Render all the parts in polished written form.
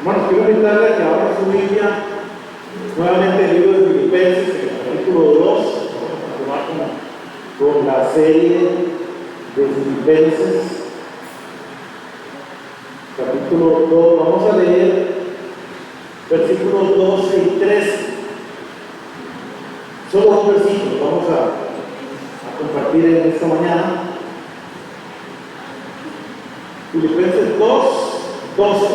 Hermanos, quiero invitarle a que abra su Biblia nuevamente el libro de Filipenses, en el capítulo 2, para continuar con la serie de Filipenses. Capítulo 2, vamos a leer versículos 12 y 13. Solo dos versículos vamos a compartir en esta mañana. Filipenses 2, 12.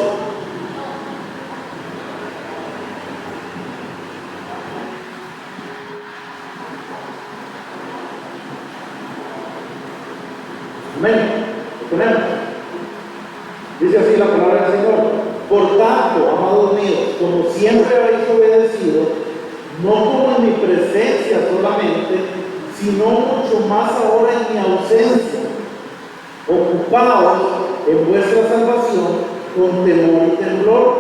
Amén. ¿Lo tenemos? Dice así la palabra del Señor: por tanto, amados míos, como siempre habéis obedecido, no como en mi presencia solamente, sino mucho más ahora en mi ausencia, ocupaos en vuestra salvación con temor y temblor,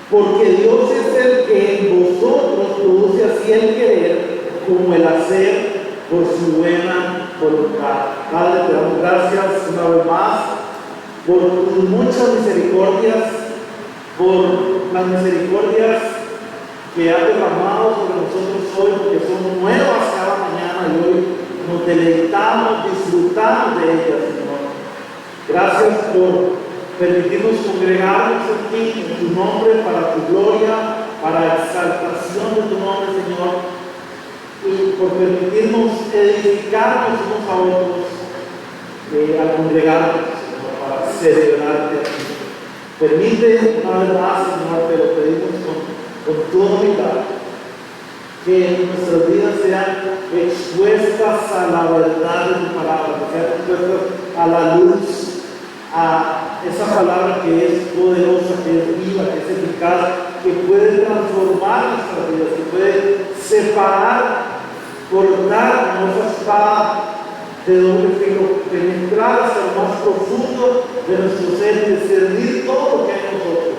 porque Dios es el que en vosotros produce así el querer como el hacer por su buena voluntad. Padre, te damos gracias una vez más por tus muchas misericordias, por las misericordias que has derramado sobre nosotros hoy, porque son nuevas cada mañana y hoy nos deleitamos, disfrutamos de ellas, Señor. Gracias por permitirnos congregarnos en ti, en tu nombre, para tu gloria, para exaltación de tu nombre, Señor, y por permitirnos edificarnos unos a otros al congregarnos, Señor, para celebrarte a ti. Permite una vez más, Señor, te lo pedimos con toda humildad, que nuestras vidas sean expuestas a la verdad de tu palabra, que sean expuestas a la luz, a esa palabra que es poderosa, que es viva, que es eficaz, que puede transformar nuestras vidas, que puede separar, cortar como esa espada de doble filo, penetrar hasta lo más profundo de nuestro ser y discernir todo lo que hay en nosotros,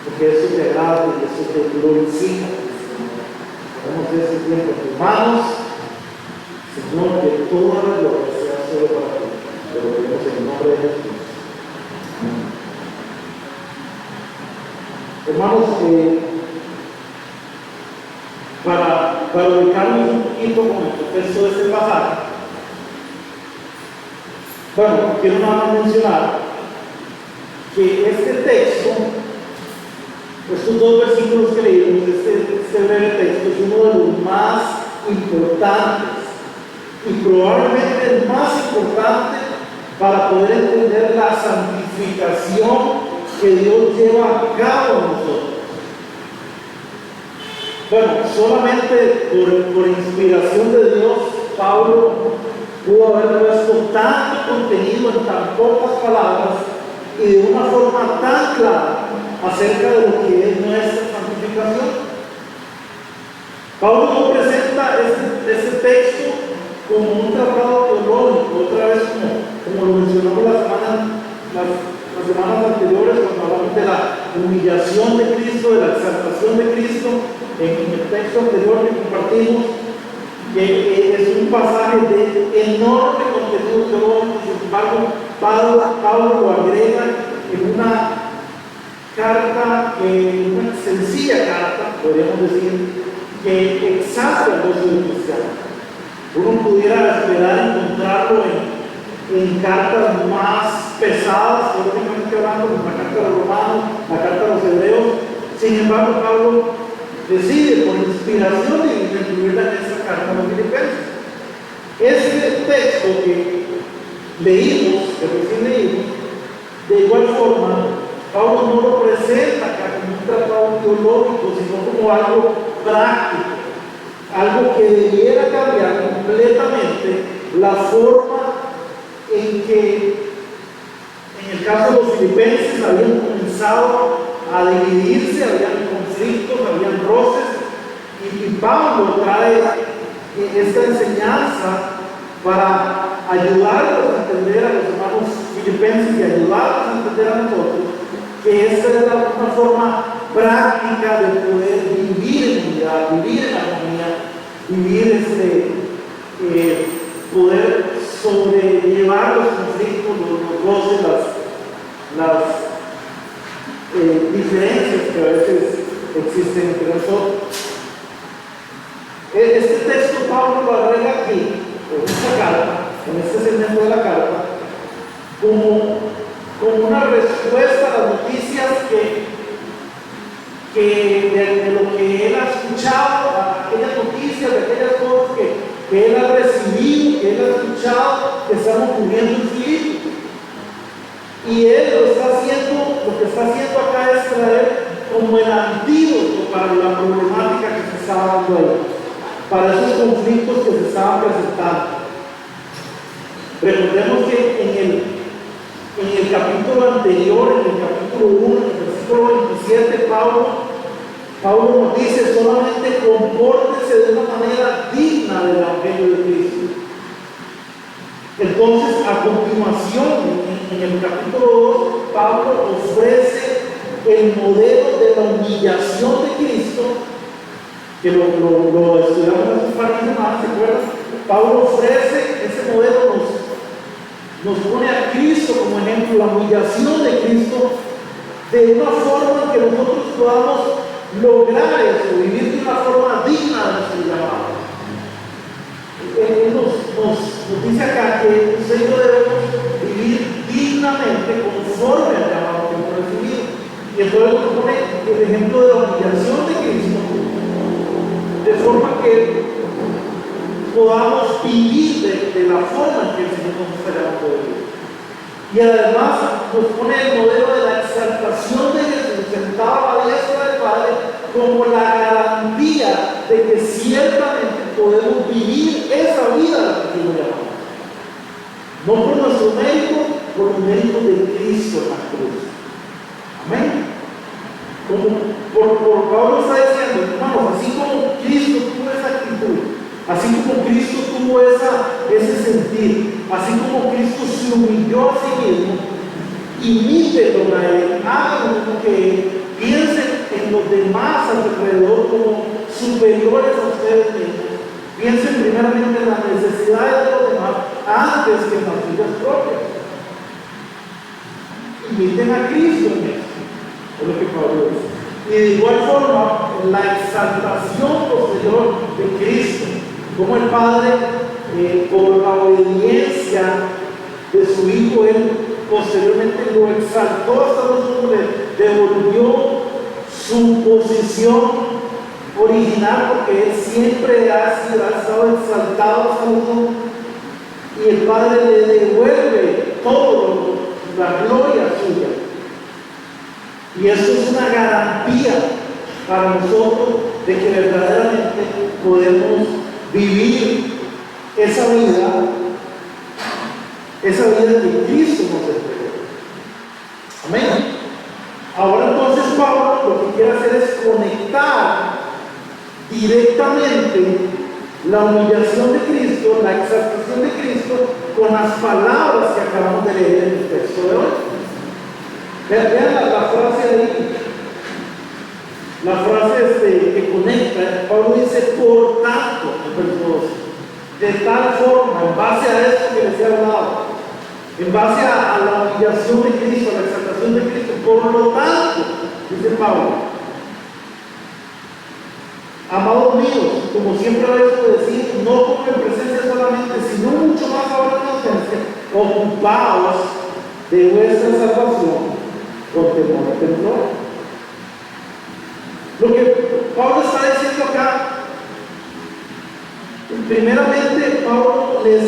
porque eso te agrada y eso te glorifica. Ponemos este tiempo en tus manos, Señor, que toda la gloria sea solo para ti. Te lo pedimos en el nombre de Jesús. Hermanos, para ubicarnos un poquito con el contexto de este pasaje, bueno, quiero nada más mencionar que este texto, estos dos versículos que leímos, este breve texto, es uno de los más importantes y probablemente el más importante para poder entender la santificación que Dios lleva a cabo en nosotros. Bueno, solamente por inspiración de Dios, Pablo pudo haber puesto tanto contenido en tan pocas palabras y de una forma tan clara acerca de lo que es nuestra santificación. Pablo nos presenta este texto como un tratado teológico, otra vez como lo mencionamos las semanas anteriores, cuando hablamos de la humillación de Cristo, de la exaltación de Cristo, en el texto anterior que compartimos, que es un pasaje de enorme contenido teológico. Sin embargo, Pablo lo agrega en una carta, una sencilla carta, podríamos decir, que exalta el gozo del cristiano. Uno pudiera esperar encontrarlo en cartas más pesadas, teológicamente hablando, como la carta de los Romanos, la carta de los Hebreos. Sin embargo, Pablo decide, por inspiración divina, incluirla en esta carta a los Filipenses. Este texto que leímos, que recién leímos, de igual forma, Pablo no lo presenta acá como un tratado teológico, sino como algo práctico, algo que debiera cambiar completamente la forma en que, en el caso de los filipenses, habían comenzado a dividirse, habían conflictos, habían roces, y Pablo trae esta enseñanza para ayudarlos a entender a los hermanos filipenses y ayudarlos a entender a nosotros que esta es una forma práctica de poder vivir en unidad, vivir en armonía, vivir poder sobrellevar los conflictos, los roces, diferencias que a veces existen entre nosotros. Este texto Pablo lo agrega aquí, en esta carta, en este segmento de la carta, como una respuesta a las noticias de lo que él ha escuchado, a aquellas noticias, de aquellas cosas que él ha recibido, que él ha escuchado, que están ocurriendo en Filipo. Y él lo que está haciendo acá es traer como el antídoto para la problemática que se estaba dando ahí, para esos conflictos que se estaban presentando. Recordemos que en el capítulo anterior, en el capítulo 1, en el versículo 27, Pablo nos dice: solamente compórtese de una manera digna del Evangelio de Cristo. Entonces, a continuación, en el capítulo 2, Pablo ofrece el modelo de la humillación de Cristo, que lo estudiamos hace un par de semanas, ¿se acuerdan? Pablo ofrece ese modelo, nos pone a Cristo como ejemplo, la humillación de Cristo, de una forma en que nosotros podamos lograr eso, vivir de una forma digna de nuestro llamado. Él nos dice acá que usted y yo debemos vivir dignamente conforme al llamado que hemos recibido. Y entonces nos pone el ejemplo de la humillación de Cristo, de forma que podamos vivir de la forma en que el Señor nos está llamando a vivir. Y además nos pone el modelo de la exaltación de Jesús sentado a la diestra del Padre como la garantía de que ciertamente podemos vivir esa vida a la que nos llamamos. No por nuestro mérito, por el mérito de Cristo en la cruz. Amén. Por Pablo está diciendo, hermanos, así como Cristo tuvo esa actitud, así como Cristo tuvo ese sentir, así como Cristo se humilló a sí mismo, imítenlo a Él, háganlo como que Él, piensen en los demás a su alrededor como superiores a ustedes mismos, piensen primeramente en las necesidades de los demás antes que en las suyas propias. Imiten a Cristo en eso, es lo que Pablo dice. Y de igual forma, la exaltación posterior de Cristo, como el Padre, por la obediencia de su Hijo, Él posteriormente lo exaltó hasta los hombres, devolvió su posición original, porque Él siempre ha estado exaltado hasta los hombres, y el Padre le devuelve todo, la gloria suya. Y eso es una garantía para nosotros de que verdaderamente podemos vivir esa vida que Cristo nos entregó. Amén. Ahora entonces Pablo lo que quiere hacer es conectar directamente la humillación de Cristo, la exaltación de Cristo, con las palabras que acabamos de leer en el texto de hoy. Vean la frase ahí, la frase que conecta. Pablo dice: por tanto, en verso 2, de tal forma, en base a esto que les he hablado, en base a la humillación de Cristo, a la exaltación de Cristo, por lo tanto, dice Pablo, amados míos, como siempre habéis decir, no como en presencia solamente, sino mucho más ahora en ausencia, ocupaos de vuestra salvación con temor y temblor. Lo que Pablo está diciendo acá, primeramente Pablo les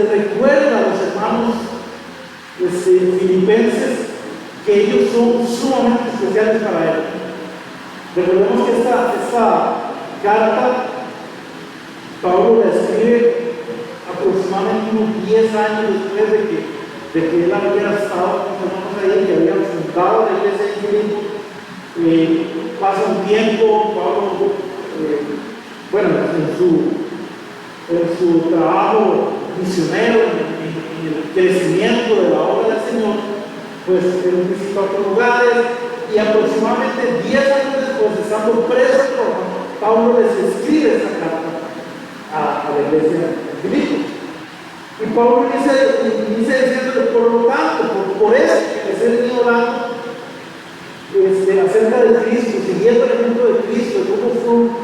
recuerda a los hermanos filipenses que ellos son sumamente especiales para él. Recordemos que esta carta Pablo la escribe aproximadamente unos 10 años después de que él había estado con los hermanos ahí, que habían fundado la iglesia de Filipo. Pasa un tiempo, Pablo, en su trabajo misionero, en el crecimiento de la obra del Señor, pues él visita otros lugares, y aproximadamente 10 años después, estando preso en Roma, Pablo les escribe esa carta a la iglesia de Filipo. Y Pablo inicia diciendo: por lo tanto, por eso que les he venido dando siguiendo el ejemplo de Cristo,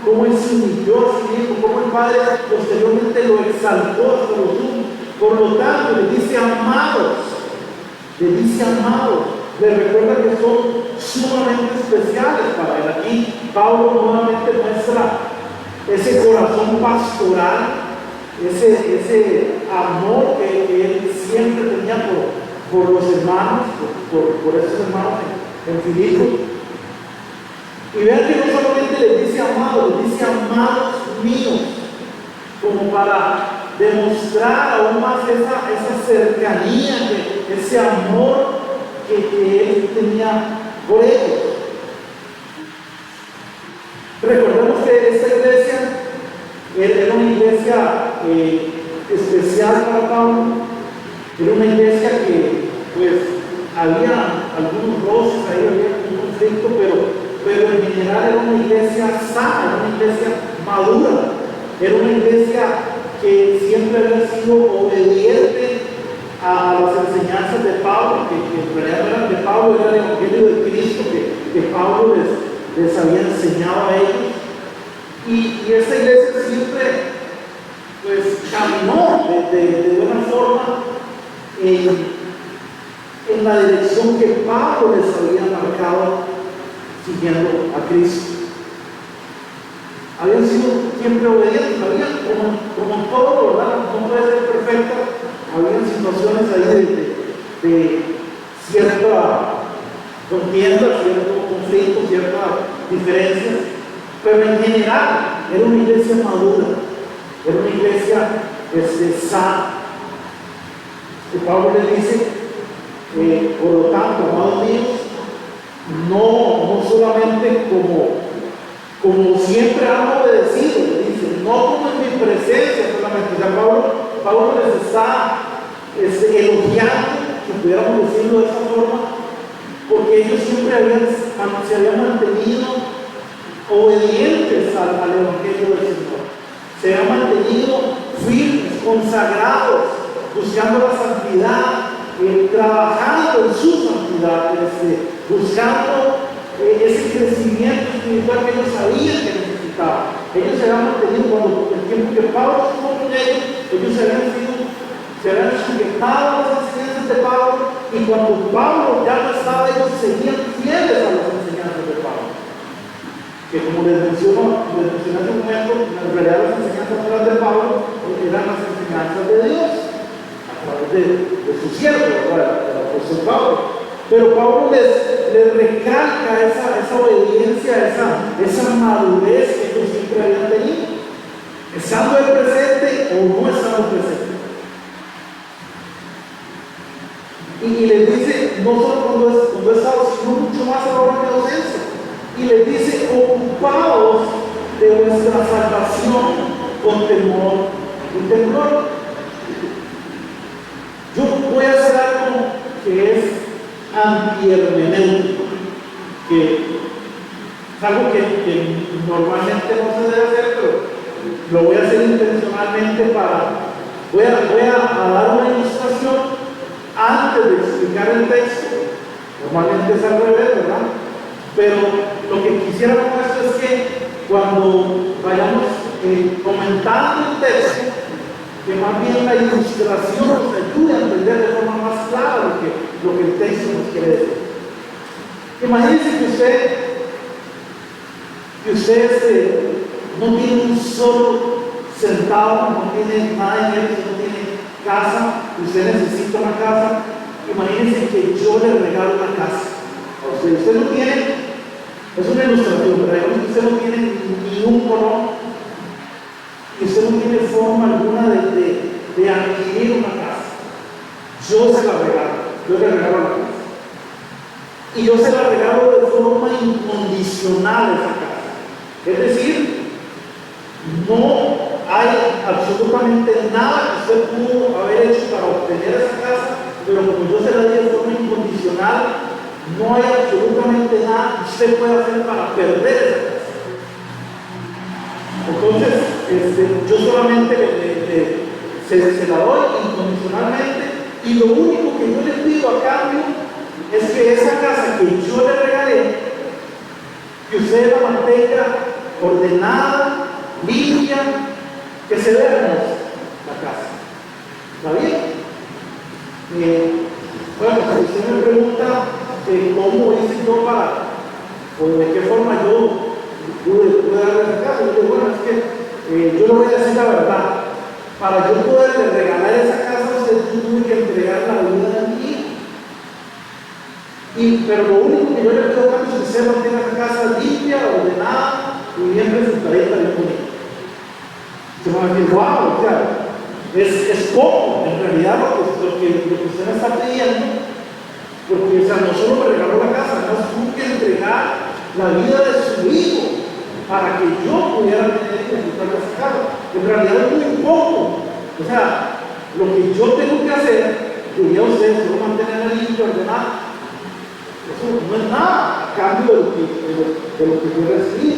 cómo Él se humilló a sí mismo, cómo el Padre posteriormente lo exaltó hasta lo sumo. Por lo tanto, le dice amados, le recuerda que son sumamente especiales para Él. Aquí Pablo nuevamente muestra ese corazón pastoral, ese amor que Él siempre tenía por los hermanos, por esos hermanos en Filipos. Y vean que no solamente les dice amados míos, como para demostrar aún más esa cercanía, ese amor que Él tenía por ellos. Recordemos que esta iglesia era una iglesia especial para Pablo. Era una iglesia que, pues, había algunos roces ahí, había un conflicto, pero en general era una iglesia sana, era una iglesia madura, era una iglesia que siempre había sido obediente a las enseñanzas de Pablo, que en realidad no eran de Pablo, era el Evangelio de Cristo que Pablo les había enseñado a ellos. Y esta iglesia siempre, pues, caminó de buena forma en la dirección que Pablo les había marcado siguiendo a Cristo. Habían sido siempre obedientes, como en todo, ¿verdad? No puede ser perfecto, habían situaciones ahí de cierta contienda, cierto conflicto, ciertas diferencias, pero en general era una iglesia madura, era una iglesia sana. Y Pablo le dice, por lo tanto, amados míos, no solamente como siempre han obedecido, le dice, no como en mi presencia solamente. O sea, Pablo les está elogiando, si pudiéramos decirlo de esa forma, porque ellos siempre se habían mantenido obedientes al Evangelio del Señor. Se habían mantenido firmes, consagrados, buscando la santidad, trabajando en su santidad, buscando ese crecimiento espiritual que ellos sabían que necesitaban. Ellos se habían mantenido, cuando el tiempo que Pablo estuvo con ellos se habían sujetado a las enseñanzas de Pablo, y cuando Pablo ya no estaba, ellos seguían fieles a las enseñanzas de Pablo. Que como les mencioné hace un momento, en realidad las enseñanzas no eran de Pablo, eran las enseñanzas de Dios, a través de su siervo, el apóstol Pablo. Pero Pablo les recalca esa obediencia, esa madurez que ellos siempre habían tenido, estando él presente o no estando presente. Y les dice, no solo cuando he estado, sino mucho más ahora en mi ausencia. Y les dice, ocupados de vuestra salvación con temor y temblor. Yo voy a hacer algo que es antihermenéutico, que es algo que normalmente no se debe hacer, pero lo voy a hacer intencionalmente voy a dar una ilustración antes de explicar el texto. Normalmente es al revés, ¿verdad? Pero lo que quisiera con esto es que cuando vayamos comentando el texto, que más bien la ilustración nos ayude a entender de forma más clara lo que el texto nos quiere decir. Imagínense que usted no tiene un solo centavo, no tiene nada de dinero, no tiene casa, usted necesita una casa. Imagínense que yo le regalo una casa a usted. Usted no tiene, es una ilustración, pero digamos que usted no tiene ni un colón, y usted no tiene forma alguna de adquirir una casa. Yo se la regalo, yo le regalo la casa. Y yo se la regalo de forma incondicional a esa casa. Es decir, no hay absolutamente nada que usted pudo haber hecho para obtener esa casa, pero como yo se la di de forma incondicional, no hay absolutamente nada que usted pueda hacer para perder esa casa. Entonces, yo solamente se la doy incondicionalmente, y lo único que yo le pido a cambio es que esa casa que yo le regalé que usted la mantenga ordenada, limpia, que se vea hermosa la casa. ¿Está bien? Bueno, si usted me pregunta cómo hice yo o de qué forma yo pude darle esa casa, yo digo, bueno, es que yo le voy a decir la verdad. Para yo poderle regalar esa casa, usted tuve que entregar la vida de mi hijo. Pero lo único que yo le pido a es que usted mantenga esa casa limpia, ordenada y bien presentadita, bien bonita. Usted va a decir, wow, o sea, es poco, en realidad, lo que usted me está pidiendo, porque, o sea, no solo me regaló la casa, no tuve que entregar la vida de su hijo para que yo pudiera tener y disfrutar de esa casa. En realidad es muy poco. O sea, lo que yo tengo que hacer, diría usted, solo mantenerla limpia, ordenada, eso no es nada a cambio de lo que yo recibí.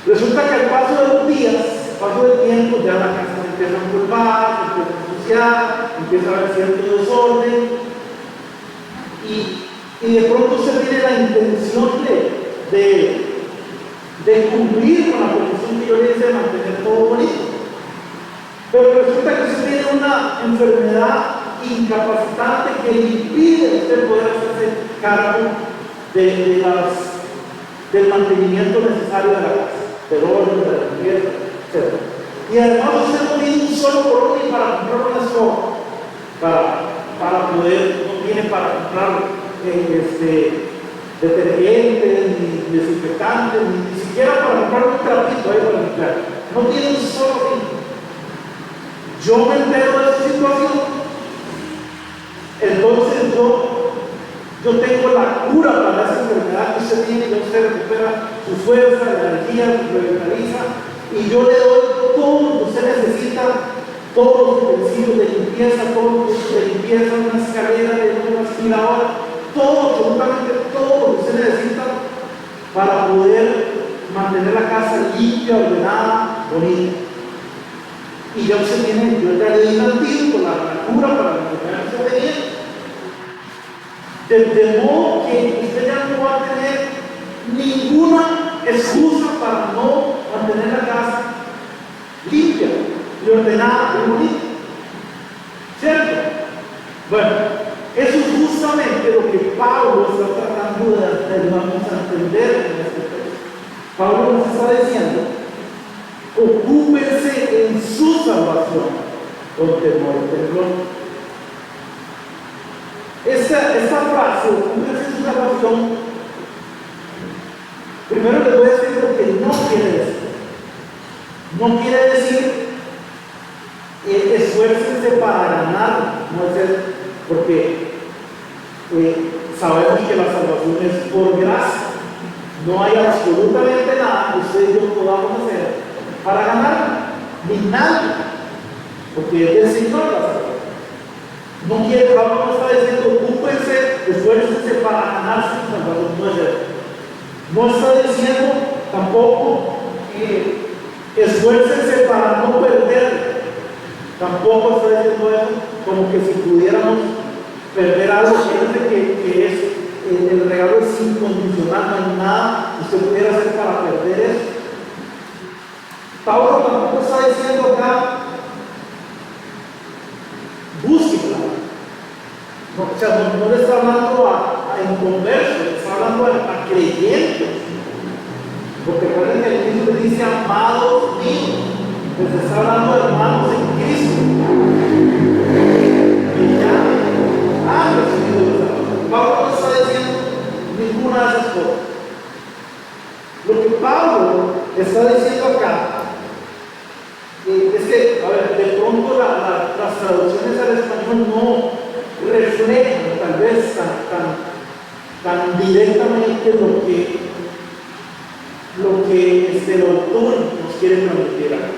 Resulta que al paso de los días, al paso del tiempo, ya la casa empieza a empolvar, empieza a ensuciar, empieza a haber cierto desorden, y de pronto usted tiene la intención de cumplir con la petición que yo le hice de mantener todo bonito. Pero resulta que usted tiene una enfermedad incapacitante que impide a usted poder hacerse cargo del mantenimiento necesario de la casa, del orden, de la limpieza, etc. Y además usted no tiene un solo color ni para comprar una escoba, para poder, no tiene para comprar detergentes, ni desinfectantes, ni siquiera para comprar un trapito ahí para limpiar. No tiene un solo fin. Yo me entero de esa situación, entonces yo tengo la cura para esa enfermedad que usted tiene, ya usted recupera su fuerza, la energía, se revitaliza, y yo le doy todo lo que usted necesita, todos los utensilios de limpieza, todos los utensilios de limpieza, una escalera, una aspiradora, todo, absolutamente todo lo que usted necesita para poder mantener la casa limpia, ordenada, bonita. Y ya usted tiene, yo ya le di un antídoto, la cura para la enfermedad que usted tenía. De modo que usted ya no va a tener ninguna excusa para no mantener la casa limpia y ordenada y bonita. ¿Cierto? Bueno, eso es justamente lo que Pablo está tratando de ayudarnos a entender en este texto. Pablo nos está diciendo: ocúpense en su salvación con temor y temblor. Esta frase, ocúpense en su salvación, primero les voy a decir lo que no quiere decir. No quiere decir esfuércense para ganar, no es eso, porque sabemos que la salvación es por gracia. No hay absolutamente nada que usted y yo podamos hacer para ganar, ni nada, porque es del Señor la salvación. No quiere, Pablo no está diciendo ocúpense, esfuércense para ganar su salvación, no es eso. No está diciendo tampoco esfuércense para no perder, tampoco está diciendo eso, como que si pudiéramos perder algo, que es el regalo es incondicional, no hay nada que usted pudiera hacer para perder eso. Pablo tampoco está diciendo acá búsquela. No, o sea, no le está hablando a inconversos, le está hablando a creyentes. Porque recuerden que el Cristo le dice amados míos, les está hablando de hermanos en Cristo. Y ya han recibido la salvación. Pablo no está diciendo ninguna de esas cosas. Lo que Pablo está diciendo acá es que, a ver, de pronto las traducciones al español no reflejan tal vez tan directamente lo que el autor nos quiere transmitir acá.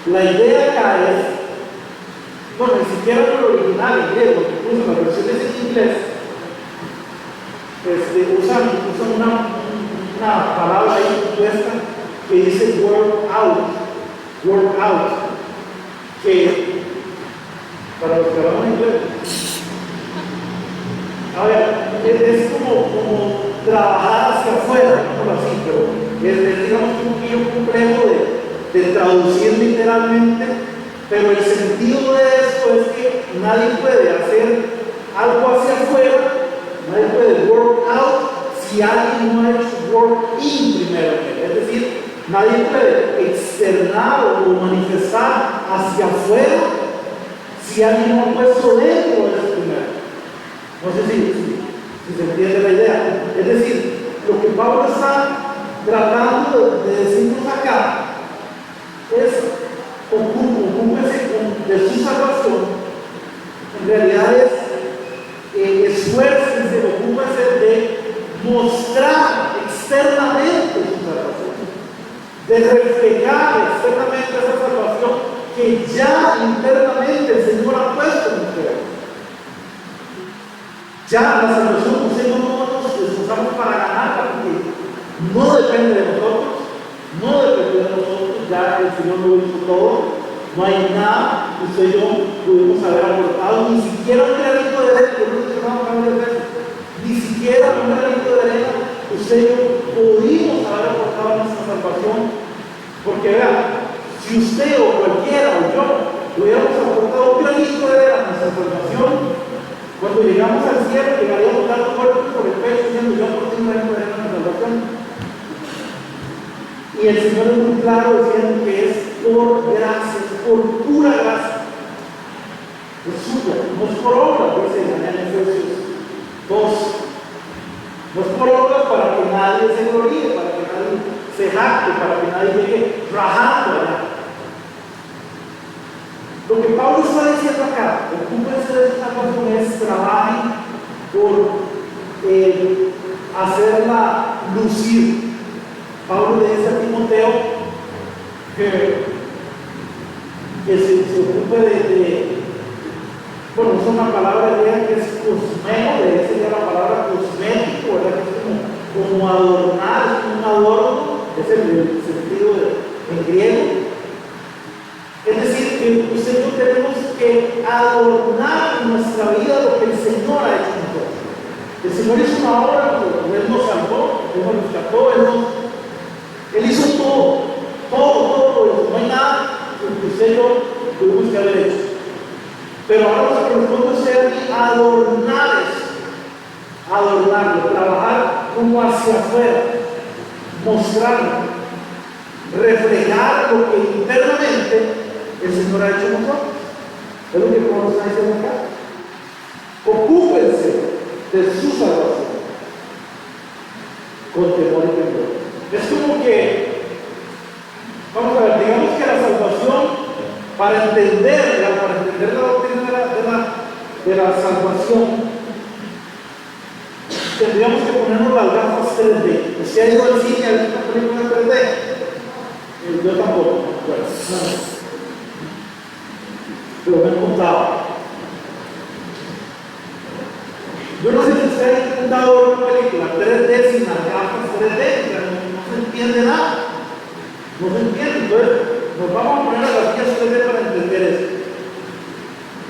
La idea acá es, bueno, ni siquiera en el original en griego, incluso las versiones en inglés usan una palabra ahí compuesta que dice work out, que para los que hablamos inglés, a ver, es como trabajar hacia afuera, digámoslo así, pero es digamos un poquillo complejo de traducir literalmente, pero el sentido de esto es que nadie puede hacer algo hacia afuera, nadie puede work out si alguien no ha hecho work in primero. Es decir, nadie puede externar o manifestar hacia afuera si alguien no ha puesto dentro de eso primero. No sé si se entiende la idea. Es decir, lo que Pablo está tratando de decirnos acá es ocúpese de su salvación. En realidad es esfuércense, ocúpese de mostrar externamente su salvación, de reflejar externamente esa salvación que ya internamente el Señor ha puesto en ustedes. Ya la salvación usted no nos esforzamos para ganarla, porque no depende de nosotros, ya el Señor lo hizo todo, no hay nada que usted y yo pudimos haber aportado, ni siquiera un granito de arena, yo lo he mencionado varias veces, ni siquiera un granito de arena usted y yo pudimos haber aportado a nuestra salvación, porque vean, si usted o cualquiera o yo hubiéramos aportado un granito de arena a nuestra salvación, cuando llegamos al cielo llegaríamos dando golpes por el pecho diciendo yo aporté un granito de arena a la salvación. Y el Señor es muy claro diciendo que es por gracia, por pura gracia. Es suya, no es por obra, dice en Efesios 2. No es por obra para que nadie se gloríe, para que nadie se jacte, para que nadie llegue rajando allá. Lo que Pablo está diciendo acá, ocúpense de esta salvación, es trabajen por hacerla lucir. Pablo le dice a Timoteo que se ocupe bueno, es una palabra griega que es cosmeo, de ahí sería la palabra cosmético, ¿verdad? Que es como adornar, es como un adorno, es el sentido en griego. Es decir, que usted y yo tenemos que adornar en nuestra vida lo que el Señor ha hecho en nosotros. El Señor hizo una obra, Él nos salvó, Él nos rescató, Él hizo todo, no hay nada que usted y yo tuvimos que haber hecho. Pero ahora nos corresponde ser adornarlo, trabajar como hacia afuera, mostrarlo, reflejar lo que internamente el Señor ha hecho en nosotros. Es lo que Pablo está diciendo acá. Ocúpense de su salvación con temor y temblor. Es como que, vamos a ver, digamos que la salvación, para entender la doctrina de la salvación, tendríamos que ponernos las gafas 3D. ¿Usted ha ido al cine a ver una película en 3D? Yo tampoco. Bueno, no. Pero me han contado. Yo no sé si usted ha intentado ver una película 3D sin las gafas 3D, no se entiende nada. No se entiende. Entonces, nos vamos a poner a las guías 3D para entender eso.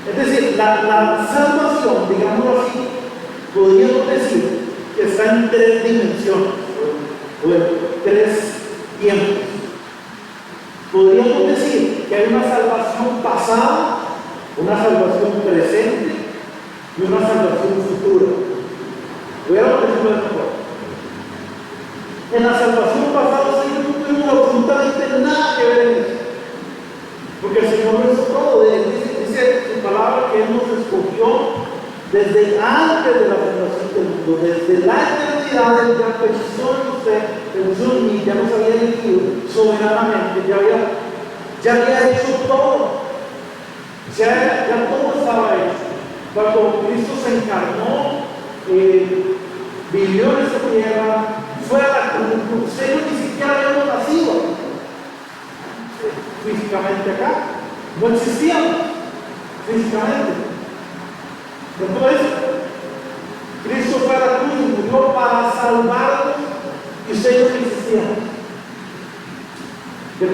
Es decir, la salvación, digámoslo así, podríamos decir que está en 3 dimensiones, o en 3 tiempos. Podríamos decir que hay una salvación pasada, una salvación presente y una salvación futura. Voy a decirlo de esta forma. En la salvación pasada no tuvimos absolutamente nada que ver en eso, porque el Señor lo hizo todo. Dice su palabra que Él nos escogió desde antes de la fundación del mundo, desde la eternidad. Él ya pensó en usted, pensó en mí, ya nos había elegido soberanamente, ya había hecho todo, ya todo estaba hecho. Cuando Cristo se encarnó, vivió en esta tierra, fue a la cruz, ustedes ni siquiera habíamos nacido físicamente acá, no existíamos físicamente. Entonces, Cristo fue a la cruz y murió para salvarnos y ustedes no existían. De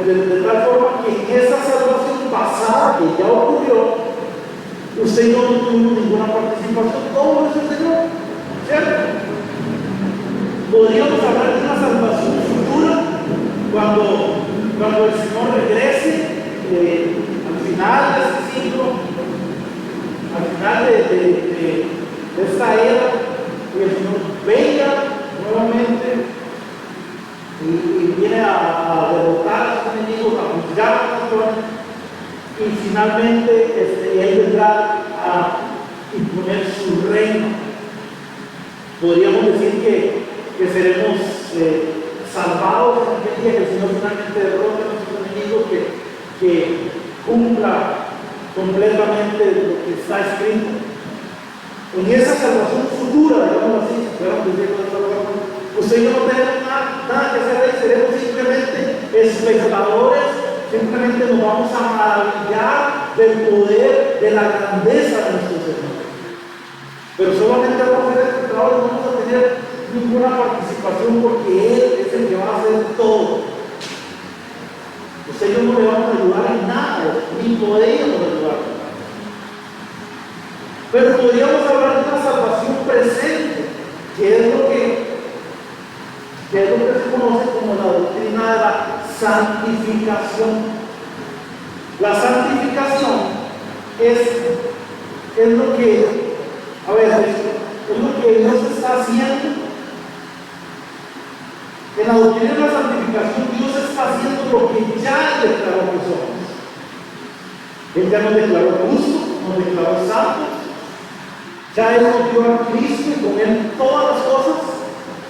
tal forma que en esa salvación pasada que ya ocurrió, usted y yo no tuvimos ninguna participación. Todo eso es el Señor, ¿cierto? esta era, y el Señor venga nuevamente y viene a derrotar a sus enemigos, a juzgar a las naciones, y finalmente Él vendrá a imponer su reino. Podríamos decir que seremos salvados en aquel día, que el Señor finalmente derrote a nuestros enemigos, que cumpla completamente lo que está escrito. En esa salvación futura, digamos así, usted y yo no tenemos nada que hacer ahí, seremos simplemente espectadores, simplemente nos vamos a maravillar del poder, de la grandeza de nuestro Señor. Pero solamente vamos a ser espectadores, no vamos a tener ninguna participación, porque Él es el que va a hacer todo. Usted y yo no le vamos a ayudar en nada, ni podemos ayudar. Pero podríamos hablar de una salvación presente, que es lo que se conoce como la doctrina de la santificación. La santificación es lo que, es lo que Dios está haciendo. En la doctrina de la santificación, Dios está haciendo lo que ya declaró que somos. Él ya nos declaró justos, nos declaró santos. Ya Él nos dio a Cristo y con Él todas las cosas.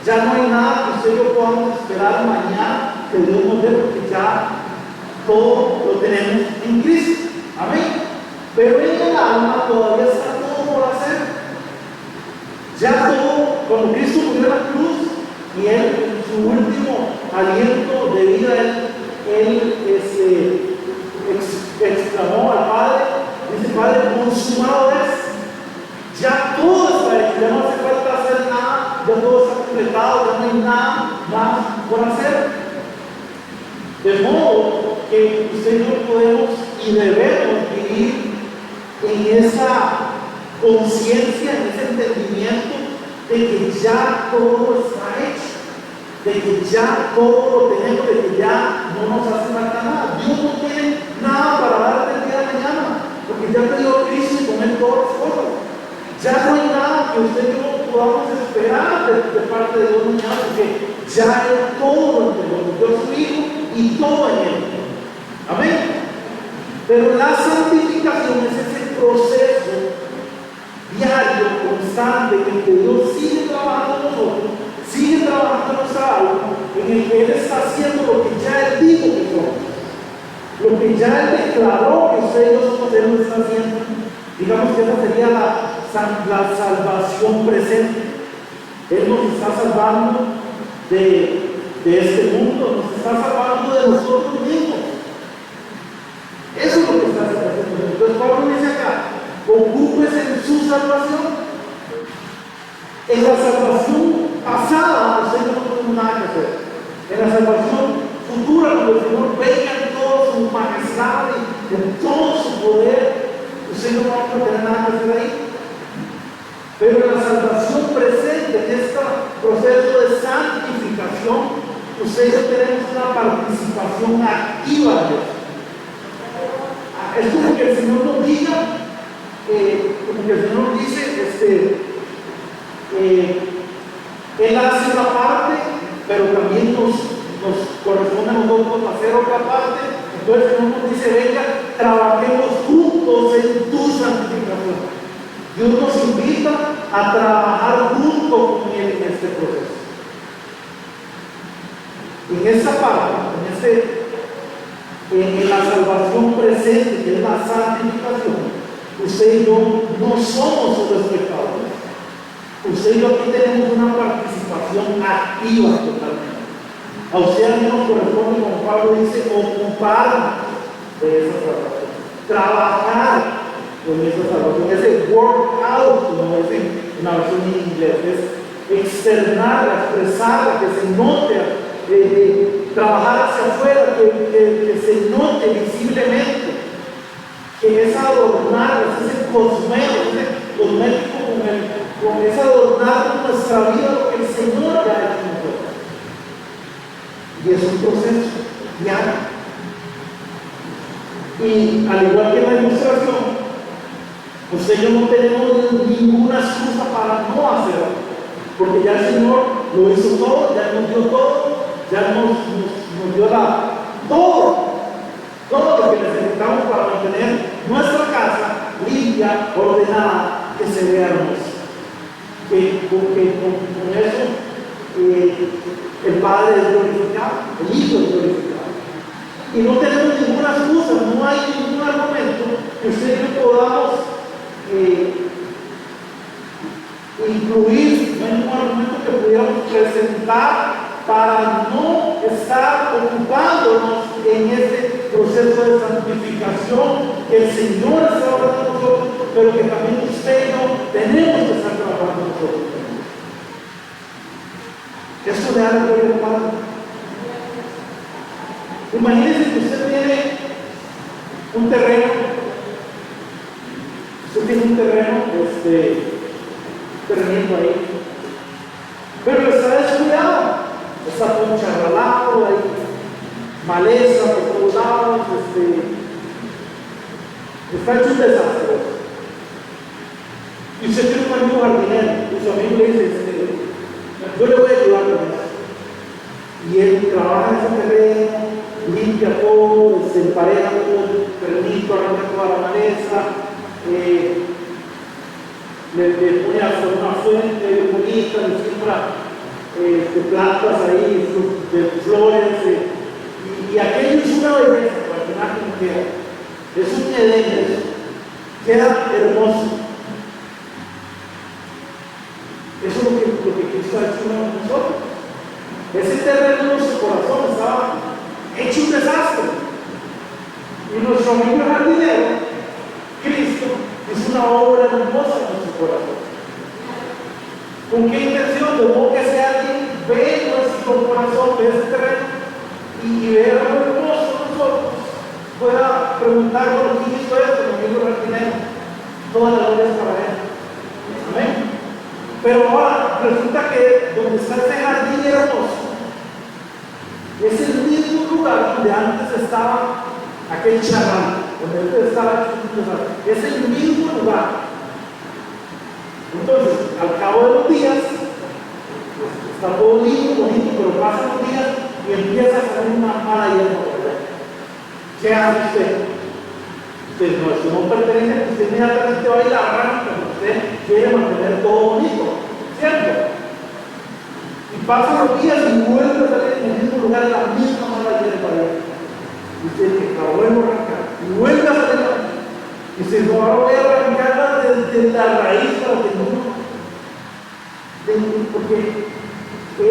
Ya no hay nada que usted y yo podamos esperar mañana que Dios nos dé, porque ya todo lo tenemos en Cristo. Amén. Pero en el alma todavía está todo por hacer. Ya todo, cuando Cristo murió en la cruz y Él en su último aliento de vida, Él exclamó al Padre, dice: Padre, consumado es. Ya todo está hecho, ya no hace falta hacer nada, ya todo está completado, ya no hay nada más por hacer. De modo que usted y yo podemos y debemos vivir en esa conciencia, en ese entendimiento de que ya todo está hecho, de que ya todo lo tenemos, de que ya no nos hace falta nada. Dios no tiene nada para darte el día de mañana, porque ya te dio Cristo y con Él todas las cosas. Ya no hay nada que usted y yo podamos esperar de parte de Dios mañana, porque ya es todo lo que nos dio su Hijo y todo en Él. Amén. Pero la santificación es ese proceso diario, constante, en el que Dios sigue trabajando en nosotros, sigue trabajando en nuestra alma, en el que Él está haciendo lo que ya Él dijo que somos, lo que ya Él declaró que usted y nosotros Él lo está haciendo. Digamos que esa sería la salvación presente. Él nos está salvando de este mundo, nos está salvando de nosotros mismos. Eso es lo que está haciendo. Entonces Pablo dice acá: ocúpese en su salvación. En la salvación pasada, nosotros no tenemos nada que hacer. En la salvación futura, cuando el Señor venga en toda su majestad y en todo su poder, usted no va a tener nada que hacer ahí. Pero en la salvación presente, en este proceso de santificación, usted y yo tenemos una participación activa de eso. Es como que el Señor nos diga, como que el Señor dice, Él hace una parte, pero también nos corresponde a nosotros hacer otra parte. Entonces el Señor nos dice: venga, trabajemos juntos en tu santificación. Dios nos invita a trabajar junto con Él en este proceso. En esta parte, en la salvación presente, que es la santificación, usted y yo no somos solo espectadores. Usted y yo aquí tenemos una participación activa totalmente. A usted a mí nos corresponde, como Pablo dice, ocuparnos de esa salvación, trabajar con esa salvación, ese work out, como dicen en la versión en inglés, es externarla, expresarla, que se note, trabajar hacia afuera, que se note visiblemente, que es adornar, es ese cosmético con ese adornar nuestra vida, lo que el Señor ya ha hecho en nosotros. Y es un proceso diario. Y al igual que en la ilustración, usted usted y yo no tenemos ninguna excusa para no hacerlo, porque ya el Señor lo hizo todo, ya nos dio todo, ya nos dio todo lo que necesitamos para mantener nuestra casa limpia, ordenada, que se vea hermosa. Porque con eso el Padre es glorificado, el Hijo es glorificado. Y no tenemos ninguna excusa, no hay ningún argumento que usted y yo podamos incluir, no hay ningún argumento que pudiéramos presentar para no estar ocupándonos en este proceso de santificación que el Señor está hablando de nosotros, pero que también usted y yo tenemos que estar trabajando nosotros. Eso le da la gloria al Padre. Imagínense que usted tiene un terreno, terrenito ahí, pero está descuidado, está todo charralado, hay maleza por todos lados, está hecho un desastre. Y usted tiene un amigo jardinero, y su amigo le dice, yo le voy a ayudar con eso. Y él trabaja en ese terreno, limpia todo, se empareja todo el terrenito, arranca toda la maleza, le pone hasta una fuente bonita, le siembra plantas ahí, de flores, y aquello es una belleza, para que nadie no queda. Es un Edén, queda hermoso. Eso es lo que Cristo ha hecho en nosotros. Ese terreno en nuestro corazón estaba hecho un desastre. Y nuestro amigo jardinero, Cristo, hizo una obra hermosa en nuestro corazón. ¿Con qué intención? De modo que si alguien ve nuestro corazón, ve ese terreno y ve algo hermoso en nosotros, pueda preguntar, bueno, ¿quién hizo esto? Mi amigo jardinero. Toda la gloria es para él. Amén. Pero ahora resulta que donde está ese jardín hermoso es el mismo lugar donde antes estaba aquel charrán, donde antes estaba es el mismo lugar. Entonces, al cabo de los días, está todo lindo, bonito, pero pasan los días y empieza a salir una mala hierba. ¿Qué hace usted? Usted no, esto no pertenece, usted inmediatamente va a ir a la rama, pero usted quiere mantener todo bonito, ¿cierto? Y pasan los días y vuelve a salir en el mismo lugar la misma mala hierba. Y usted dice, la vuelvo a arrancar, y vuelve a salir la misma. Y dice, no, ahora voy a arrancarla desde la raíz para que no. Porque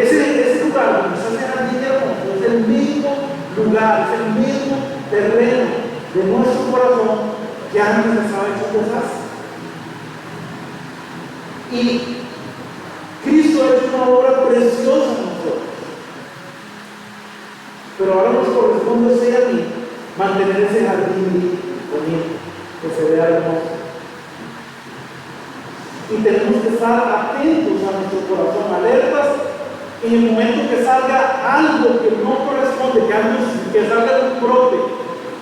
ese lugar donde se hace jardín hermoso es el mismo lugar, es el mismo terreno de nuestro corazón que antes estaba hecho un desastre. Y Cristo ha hecho una obra preciosa en nosotros. Pero ahora nos corresponde a usted y a mí mantener ese jardín bonito, que se vea hermoso. Y tenemos que estar atentos a nuestro corazón, alertas en el momento que salga algo que no corresponde, que salga un brote,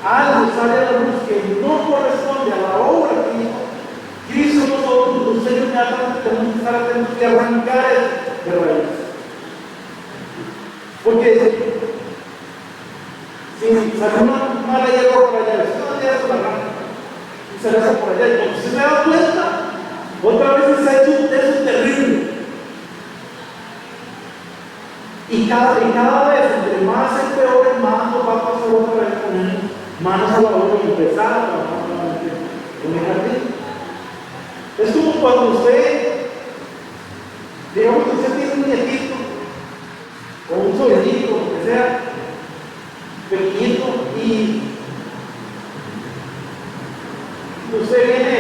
algo sale a la luz que no corresponde a la obra que hizo Cristo. Nosotros, usted y yo, tenemos que estar atentos y arrancar de raíz. Porque si sale una mala hierba por allá, usted no tiene la arranca y se la por allá, y cuando usted se da cuenta, otra vez se ha hecho un texto terrible. Y cada vez, entre más se empeore, más nos va a pasar otra vez con él, manos a la obra y empezar a trabajar nuevamente con el jardín. Es como cuando usted, digamos que usted tiene un nietito, o un sobrinito, lo que sea, pequeñito, y usted viene,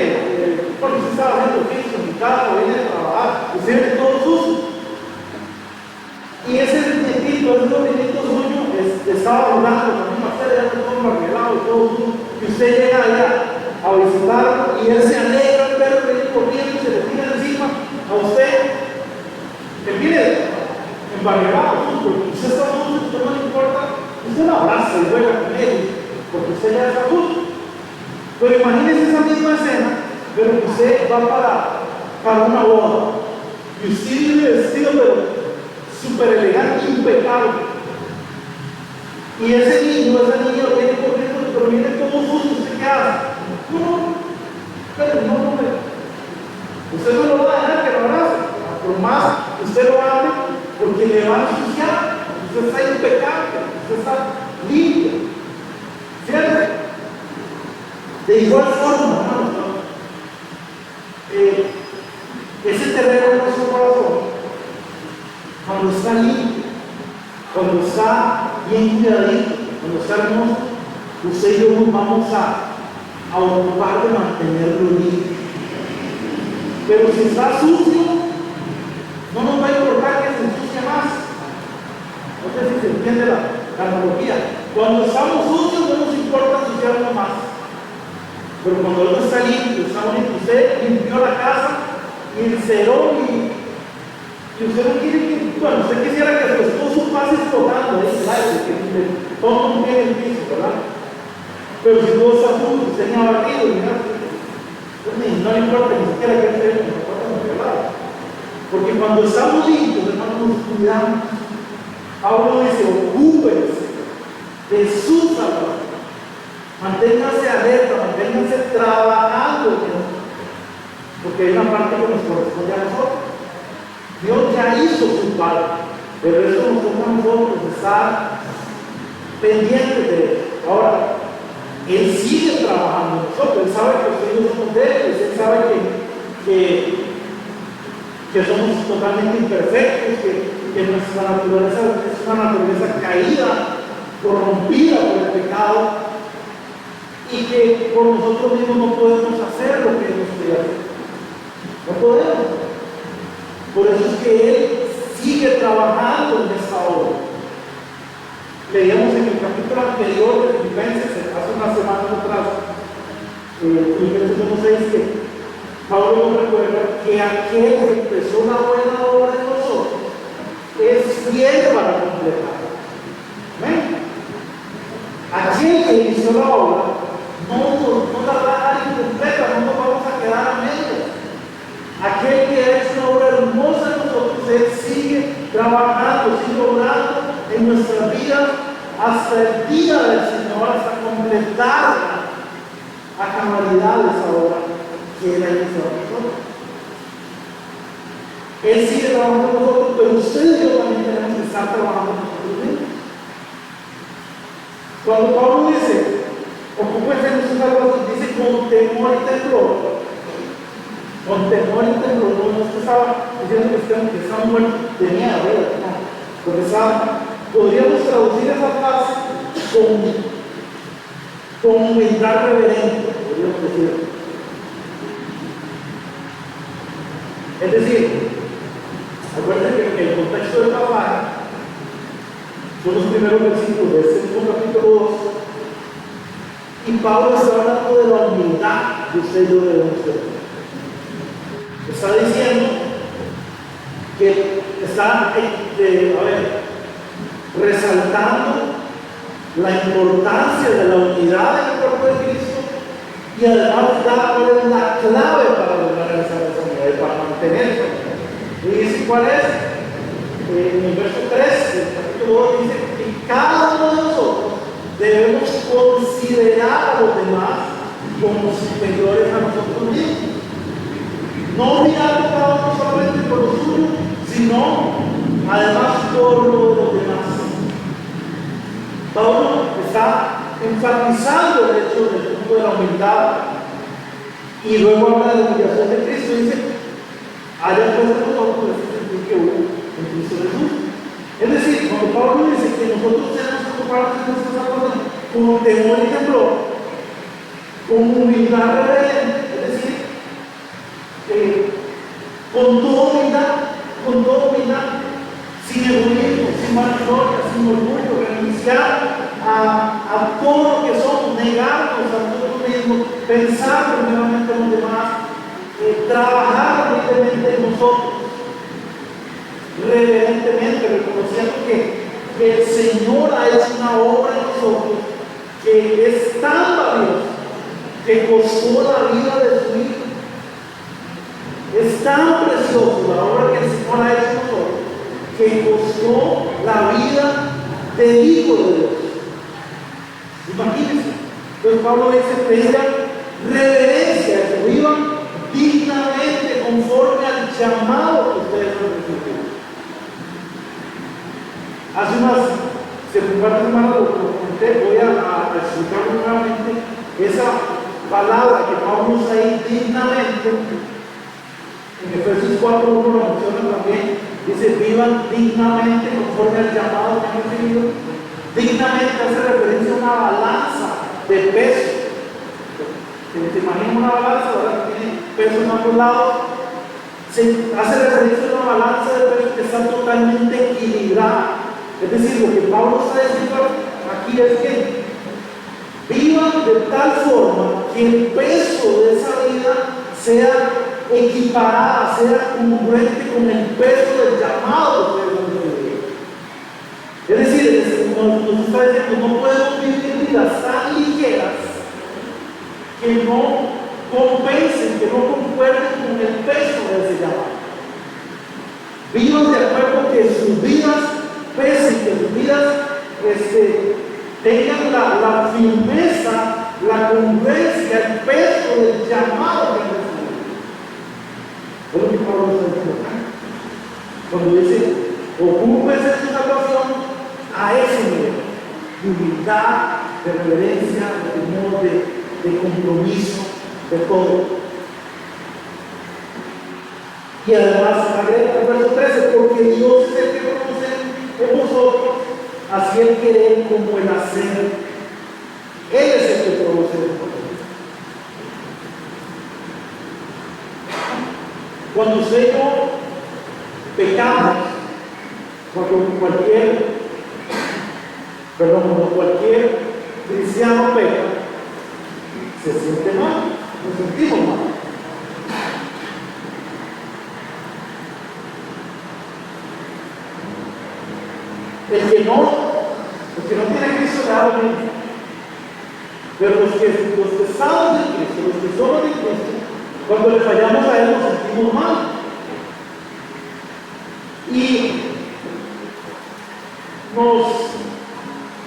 porque usted estaba haciendo oficio en mi casa, viene a trabajar, usted viene todo sucio. Y ese nietito, ese sobrinito suyo, estaba jugando con la misma feria, todo marmelado y todo sucio, y usted llega allá a visitarlo, y él se alegra al verlo venir corriendo y se le tira encima a usted, que viene embarregado, porque usted está sucio, usted no le importa, usted lo abraza y juega con él, porque usted ya está sucio. Pero imagínense esa misma escena pero usted va para una boda y usted viene vestido pero súper elegante, impecable, y ese niño, esa niña viene corriendo, pero viene todo sucio, ¿usted qué hace? Usted no lo va a dejar que lo abrace, por más que usted lo haga, porque le va a ensuciar. Usted está impecable, usted está limpio, ¿cierto? De igual forma, hermanos, ese terreno en nuestro corazón, cuando está limpio, cuando está bien cuidadito, cuando está hermoso, usted y yo nos vamos a ocupar de mantenerlo limpio. Pero si está sucio, no nos va a importar que se ensucie más. No sé si se entiende la analogía. Cuando estamos sucios no nos importa ensuciarnos más. Pero cuando algo está limpio, está bonito, usted limpió la casa y enceró y usted no quiere que, bueno, usted quisiera que su esposo pase explotando, que todo un pie en el piso, ¿verdad? Pero si todo está sucio, usted ni ha barrido, no le importa ni siquiera que esté, no importa, ¿verdad? Porque cuando estamos limpios, hermanos, nos cuidamos. Pablo dice, ocúpense de su salud, manténganse alerta, manténganse trabajando, porque hay una parte que nos corresponde a nosotros. Dios ya hizo su parte, pero eso nos toca a nosotros estar pendientes de él. Ahora, Él sigue trabajando en nosotros, Él sabe que nosotros somos débiles, Él sabe que somos totalmente imperfectos, que nuestra naturaleza es una naturaleza caída, corrompida por el pecado, y que por nosotros mismos no podemos hacer lo que Él nos quiere hacer. No podemos. Por eso es que Él sigue trabajando en esta obra. Leíamos en el capítulo anterior de Filipenses, hace unas semanas atrás, Filipenses 1:6, que Pablo nos recuerda que aquel que empezó la buena obra en nosotros es fiel para completarla. ¿Amén? Aquel que inició la obra no la va a dar incompleta, no nos vamos a quedar a medias. Aquel que ha hecho una obra hermosa en nosotros, Él sigue trabajando, sigue obrando en nuestras vidas hasta el día del Señor, hasta completar a cabalidad esa obra que Él ha iniciado en nosotros. Él sigue trabajando en nosotros, pero usted y yo también tenemos que estar trabajando en nosotros mismos. Cuando Pablo dice, ocúpense en sus salvación, dice con temor y temblor. Con temor y temblor, no es que estaba diciendo que estaba muerto de miedo, ¿verdad? No, porque podríamos traducir esa frase con humildad reverente, podríamos decir. Es decir, acuérdense que el contexto del pasaje son los primeros versículos de este mismo capítulo 2, y Pablo está hablando de la humildad que usted y yo debemos tener. Está diciendo que está resaltando la importancia de la unidad en el cuerpo de Cristo, y además da cuál es la clave para lograr esa unidad y para mantenerse. Y dice cuál es. En el verso 3 del capítulo 2 dice que cada uno de nosotros debemos considerar a los demás como superiores a nosotros mismos. No mirando cada uno solamente por lo suyo, sino además por lo de los demás. Pablo está enfatizando el hecho del punto de la humildad, y luego habla de la humillación de Cristo. Dice, haya pues de nosotros ese sentir que hubo en Cristo Jesús. Es decir, cuando Pablo dice que nosotros tenemos que ocuparnos de nuestras salvación con temor y temblor, con humildad reverente, es decir, con toda humildad, sin egoísmo, sin vanagloria, sin orgullo, renunciar a todo lo que somos, negarnos a nosotros mismos, pensar primeramente en los demás, trabajar humildemente en nosotros, reverentemente, reconociendo que el Señor ha hecho una obra en nosotros que es tan valiosa, que costó la vida de su Hijo, que costó la vida del Hijo de Dios. Imagínense. Entonces Pablo dice: tengan reverencia, que vivan dignamente conforme al llamado que ustedes han recibido. Hace unas semanas lo comenté, voy a explicarlo nuevamente. Esa palabra que Pablo usa ahí, dignamente, en Efesios 4:1 lo menciona también, dice: vivan dignamente conforme al llamado que han recibido. Dignamente hace referencia a una balanza de peso. Se imagina una balanza, ¿verdad?, que tiene peso en ambos lados. Se hace referencia a una balanza de peso que está totalmente equilibrada. Es decir, lo que Pablo está diciendo aquí es que vivan de tal forma que el peso de esa vida sea equiparada, sea congruente con el peso del llamado que ustedes han recibido. Es decir, nos está diciendo: no podemos vivir vidas tan ligeras que no compensen, que no concuerden con el peso de ese llamado. Vivan de acuerdo que sus vidas pesen, que sus vidas tengan la firmeza, la congruencia, el peso del llamado que han recibido. Es lo que Pablo está diciendo acá. Cuando dice: ocúpense su salvación a ese nivel de humildad, de reverencia, de temor, de compromiso, de todo. Y además, agrega el verso 13: porque Dios es el que produce en vosotros así el querer como el hacer. Él es el que produce en vosotros. Cuando usted y yo pecamos, cuando cualquier cristiano peca, se siente mal, nos sentimos mal. El que no tiene Cristo le da lo mismo. Pero los que estamos en Cristo, los que somos de Cristo, cuando le fallamos a Él nos sentimos mal. Y nos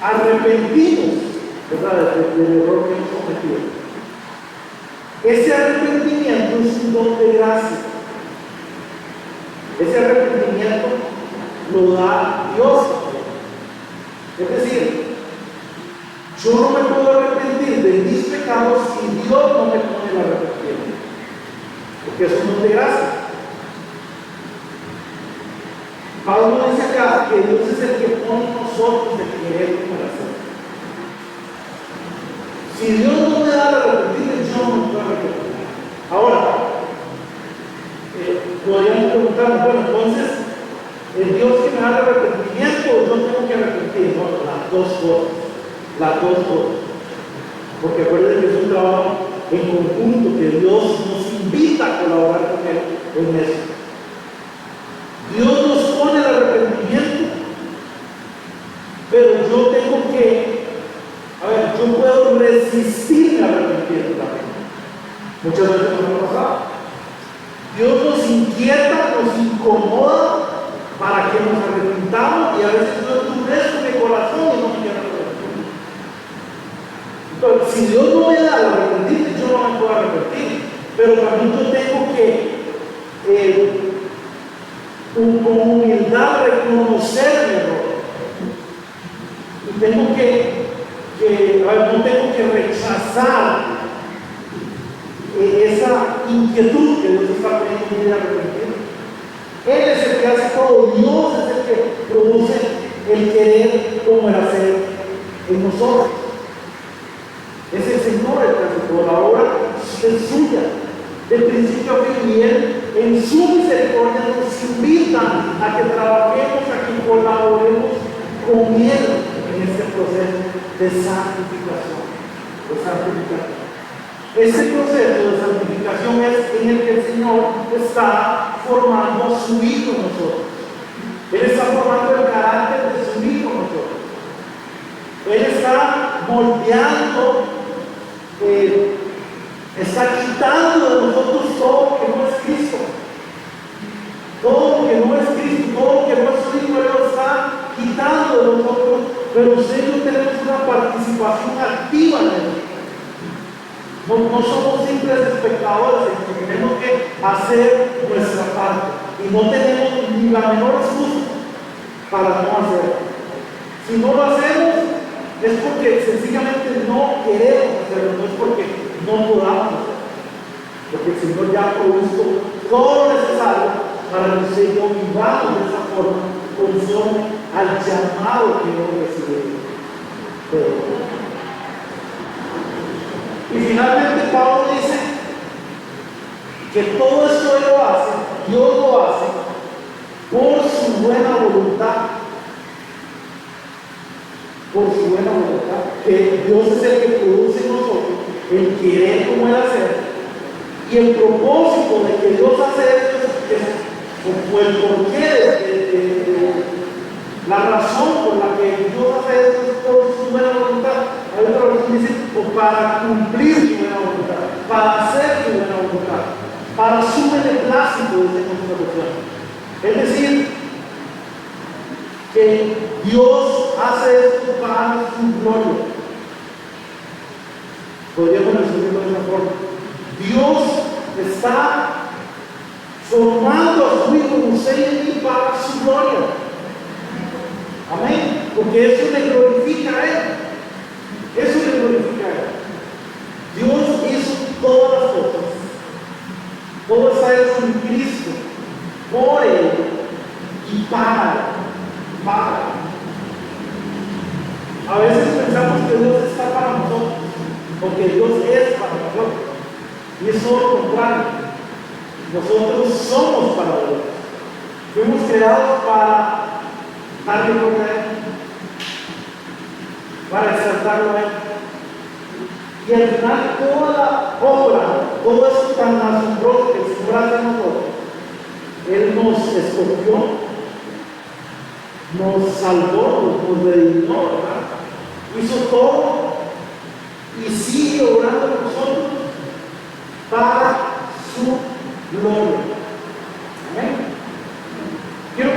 arrepentimos, ¿verdad?, del error que hemos cometido. Ese arrepentimiento es un don de gracia. Ese arrepentimiento lo da Dios. Es decir, yo no me puedo arrepentir de mis pecados si Dios no me pone el arrepentimiento, porque es un don de gracia. Pablo dice acá que Dios es el que pone en nosotros el querer como el hacer. Si Dios no me da el arrepentimiento, yo no me puedo arrepentir. Ahora, podríamos preguntarnos: bueno, entonces, el Dios que me da el arrepentimiento, yo tengo que arrepentir. No, las dos cosas. Porque acuérdense que es un trabajo en conjunto, que Dios nos invita a colaborar con Él en eso. Dios nos pone el arrepentimiento, pero yo tengo que, yo puedo resistirme al arrepentimiento también. Muchas veces nos ha pasado. Dios nos inquieta, nos incomoda para que nos arrepentamos, y a veces yo endurezco mi corazón y no me quiero arrepentir. Entonces, si Dios no me da el arrepentirme, yo no me puedo arrepentir, pero también yo tengo que con humildad reconocer mi error. Y tengo no tengo que rechazar esa inquietud que Dios está poniendo de arrepentir. Él es el que hace todo. Dios es el que produce el querer como el hacer en nosotros. Es el Señor el que hace todo. La obra es suya, de principio a fin, y Él en su misericordia nos invita a que trabajemos, a que colaboremos con Él en este proceso de santificación. Ese proceso de santificación es en el que el Señor está formando a su Hijo en nosotros. Él está formando el carácter de su Hijo en nosotros. Él está moldeando, está quitando de nosotros todo lo que no es Cristo. Todo lo que no es Cristo, todo lo que no es su Hijo, pero usted y yo tenemos una participación activa en eso. No somos simples espectadores, sino que tenemos que hacer nuestra parte. Y no tenemos ni la menor excusa para no hacerlo. Si no lo hacemos, es porque sencillamente no queremos hacerlo, no es porque no podamos hacerlo. Porque el Señor ya ha provisto todo lo necesario para que usted y yo vivamos de esa forma, conforme al llamado que hemos recibido de Dios. Y finalmente Pablo dice que todo esto Él lo hace, Dios lo hace por su buena voluntad. Por su buena voluntad. Que Dios es el que produce en nosotros el querer como el hacer. Y el propósito de que Dios hace esto es el porqué, la razón por la que Dios hace esto es por su buena voluntad. Hay otra versión que dice, o para cumplir su buena voluntad, para hacer su buena voluntad, para su beneplácito, dice nuestra versión. Es decir, que Dios hace esto para su gloria. Podríamos resumirlo de una forma. Dios está formando a su Hijo en usted y en mí para su gloria. Amén. Porque eso le glorifica a Él. Eso le glorifica a Él. Dios hizo todas las cosas. Todo está hecho en Cristo, por Él y para Él. A veces pensamos que Dios está para nosotros, o que Dios es para nosotros. Y es todo lo contrario. Nosotros somos para Dios. Fuimos creados para darle gloria a Él, para exaltarlo a Él. Y al final toda la obra, todo eso tan asombroso que el Señor hace en nosotros, Él nos escogió, nos salvó, nos redimió, ¿verdad? Hizo todo y sigue obrando en nosotros para su gloria. Amén. Quiero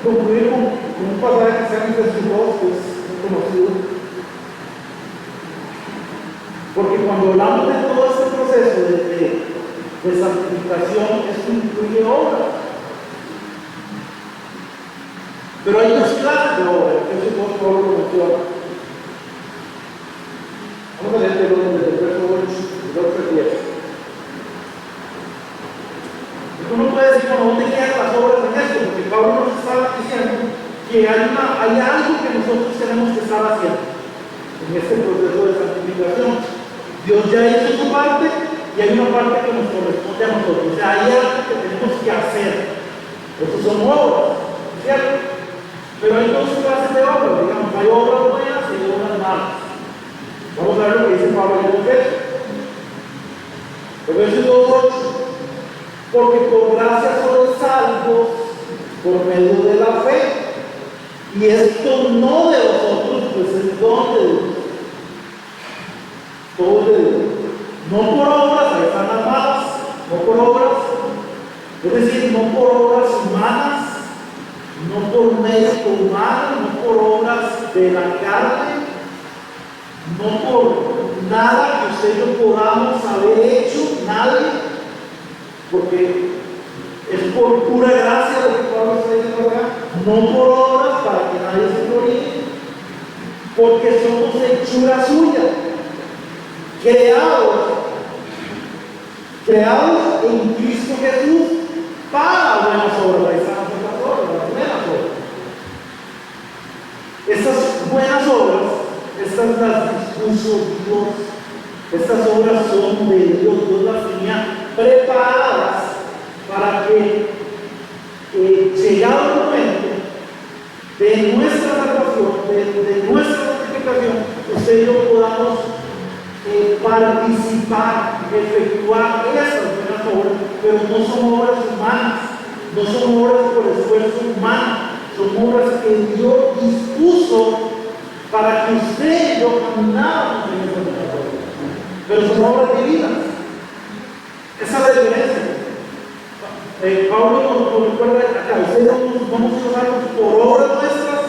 concluir con un pasaje que está en Jesús 2, que es muy conocido. Porque cuando hablamos de todo este proceso de santificación, esto incluye obras. Pero hay dos clases de obras, que Jesús 2 lo menciona. Vamos a leer desde el verso 8, del 8 al 10. Tú no puedes decir, bueno, ¿dónde quedan las obras en esto? Porque Pablo nos está diciendo que hay algo que nosotros tenemos que estar haciendo en este proceso de santificación. Dios ya hizo su parte y hay una parte que nos corresponde a nosotros. O sea, hay algo que tenemos que hacer. Estos son obras, ¿cierto? Pero hay dos clases de obras, digamos, hay obras buenas y obras malas. Vamos a ver lo que dice Pablo en el verso. El verso 2:8. Porque por gracia sois salvos por medio de la fe. Y esto no de vosotros, pues es don de Dios. Todo es de Dios. No por obras, ahí están las malas, no por obras, es decir, no por obras humanas, no por mérito humano, no por obras de la carne, no por nada que usted y yo podamos haber hecho, nadie, porque es por pura gracia lo que Pablo está diciendo acá, no por obras para que nadie se gloríe, porque somos hechura suya, creados en Cristo Jesús para buenas obras. Ahí están las obras, las buenas obras. Estas buenas obras, estas las dispuso Dios. Estas obras son de Dios. Dios las tenía preparadas para que, llegado el momento de nuestra salvación, de nuestra santificación, usted y yo podamos participar, efectuar esas buenas obras, pero no son obras humanas, no son obras por esfuerzo humano, son obras que Dios dispuso para que usted y yo camináramos en esa buena obra, pero son obras divinas. Esa es la diferencia. Pablo nos recuerda acá, ustedes no somos salvos por obras nuestras,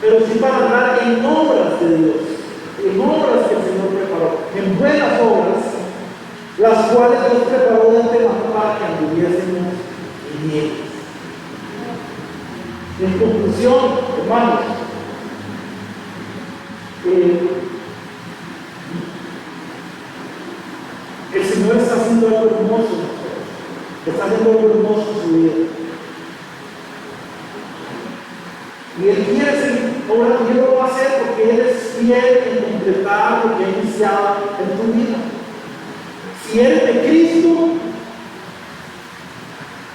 pero sí para andar en obras de Dios, en obras que el Señor preparó, en buenas obras, las cuales Dios preparó de antemano para que anduviésemos en ellas. En conclusión, hermanos, el Señor está haciendo algo hermoso en nosotros, está haciendo algo hermoso en su vida. Y Él quiere seguir obrando, y Él lo va a hacer porque Él es fiel en completar lo que ha iniciado en tu vida. Si eres de Cristo,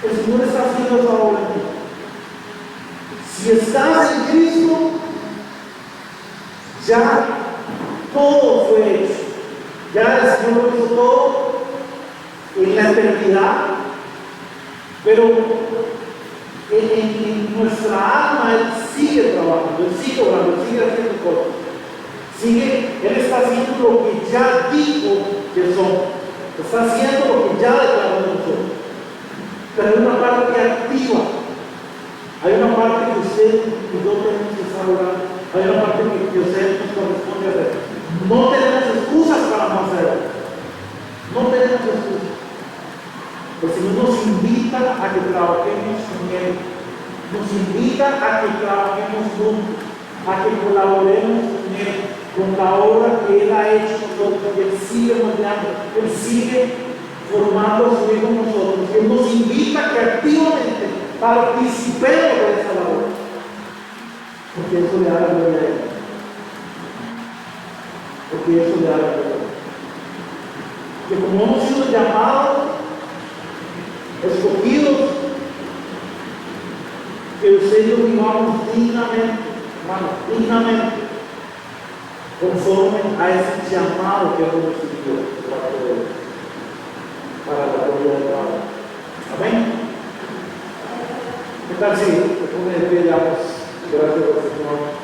el Señor está haciendo esa obra en ti. Si estás en Cristo, ya todo fue hecho. Ya el Señor lo hizo todo en la eternidad, pero en nuestra alma Él sigue trabajando, Él sigue obrando, Él sigue haciendo cosas. Él está haciendo lo que ya dijo que son. Está haciendo lo que ya declaró de nosotros. Pero hay una parte que activa. Hay una parte que usted y yo tenemos que estar orando. Hay una parte que usted nos corresponde hacer. No tenemos excusas para no hacerlo. No tenemos excusas. El Señor nos invita a que trabajemos con Él. Nos invita a que trabajemos juntos, a que colaboremos con Él, con la obra que Él ha hecho con nosotros. Y Él sigue moldeando, Él sigue formando a su Hijo en nosotros. Él nos invita a que activamente participemos de esa labor, porque eso le da la gloria a Él. Porque eso le da la gloria a Él. Que como hemos sido llamados, escogidos, que usted y yo vivamos dignamente, hermano, dignamente, conforme a ese llamado que hemos recibido de parte de Dios, para la gloria de Padre. Amén. ¿Qué tal si después de pie damos gracias al Señor?